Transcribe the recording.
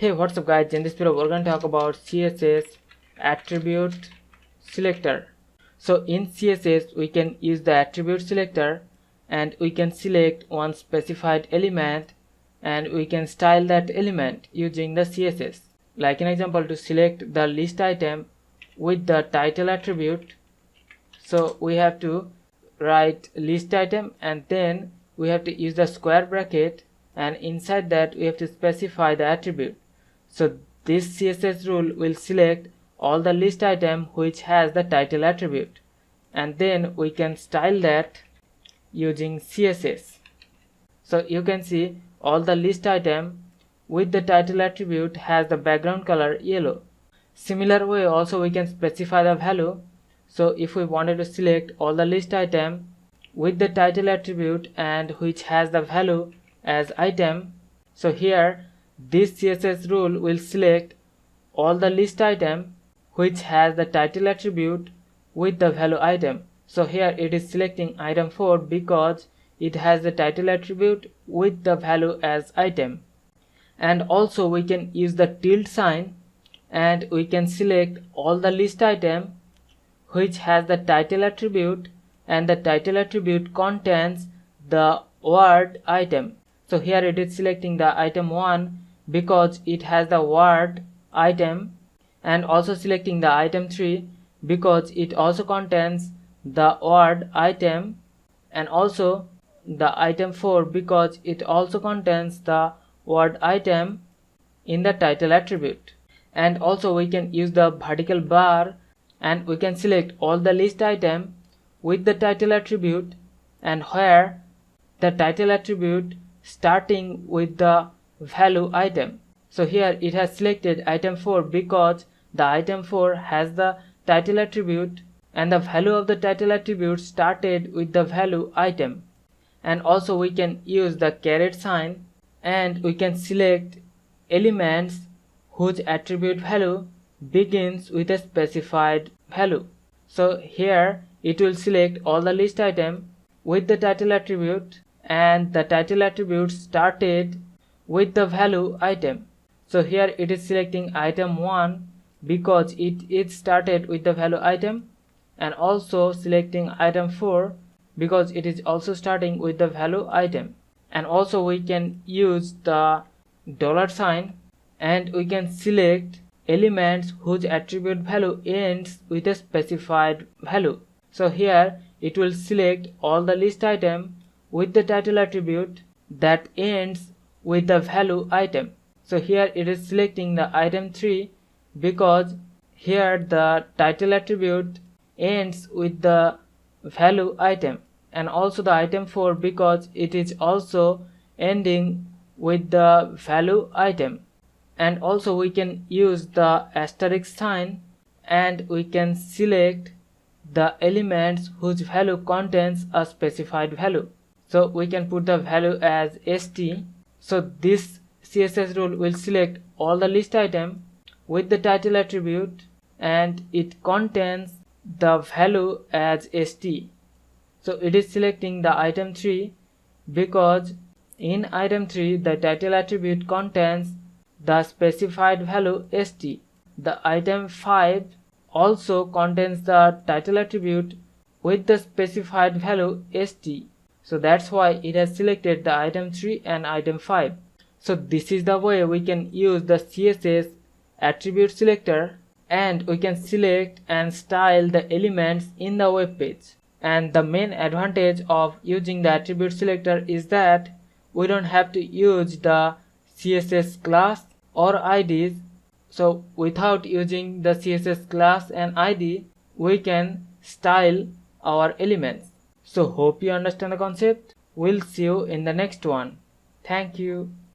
Hey, what's up guys? In this video we're going to talk about CSS Attribute Selector. So in CSS we can use the attribute selector and we can select one specified element and we can style that element using the CSS. Like an example, to select the list item with the title attribute, so we have to write list item and then we have to use the square bracket, and inside that we have to specify the attribute. So this CSS rule will select all the list item which has the title attribute, and then we can style that using CSS. So you can see all the list item with the title attribute has the background color yellow. Similar way also we can specify the value. So if we wanted to select all the list item with the title attribute and which has the value as item, so here this CSS rule will select all the list item which has the title attribute with the value item. So here it is selecting item 4 because it has the title attribute with the value as item. And also we can use the tilde sign and we can select all the list item which has the title attribute and the title attribute contains the word item. So here it is selecting the item 1 because it has the word item, and also selecting the item 3 because it also contains the word item, and also the item 4 because it also contains the word item in the title attribute. And also we can use the vertical bar and we can select all the list item with the title attribute and where the title attribute starting with the value item. So here it has selected item 4 because the item 4 has the title attribute and the value of the title attribute started with the value item. And also we can use the caret sign and we can select elements whose attribute value begins with a specified value. So here it will select all the list item with the title attribute and the title attribute started with the value item. So here it is selecting item 1 because it started with the value item, and also selecting item 4 because it is also starting with the value item. And also we can use the dollar sign and we can select elements whose attribute value ends with a specified value. So here it will select all the list item with the title attribute that ends with the value item. So here it is selecting the item 3 because here the title attribute ends with the value item, and also the item 4 because it is also ending with the value item. And also we can use the asterisk sign and we can select the elements whose value contains a specified value. So we can put the value as st. So this CSS rule will select all the list item with the title attribute and it contains the value as st. So it is selecting the item 3 because in item 3 the title attribute contains the specified value st. The item 5 also contains the title attribute with the specified value st. So that's why it has selected the item 3 and item 5. So this is the way we can use the CSS attribute selector and we can select and style the elements in the web page. And the main advantage of using the attribute selector is that we don't have to use the CSS class or IDs. So without using the CSS class and ID, we can style our elements. So hope you understand the concept. We'll see you in the next one. Thank you.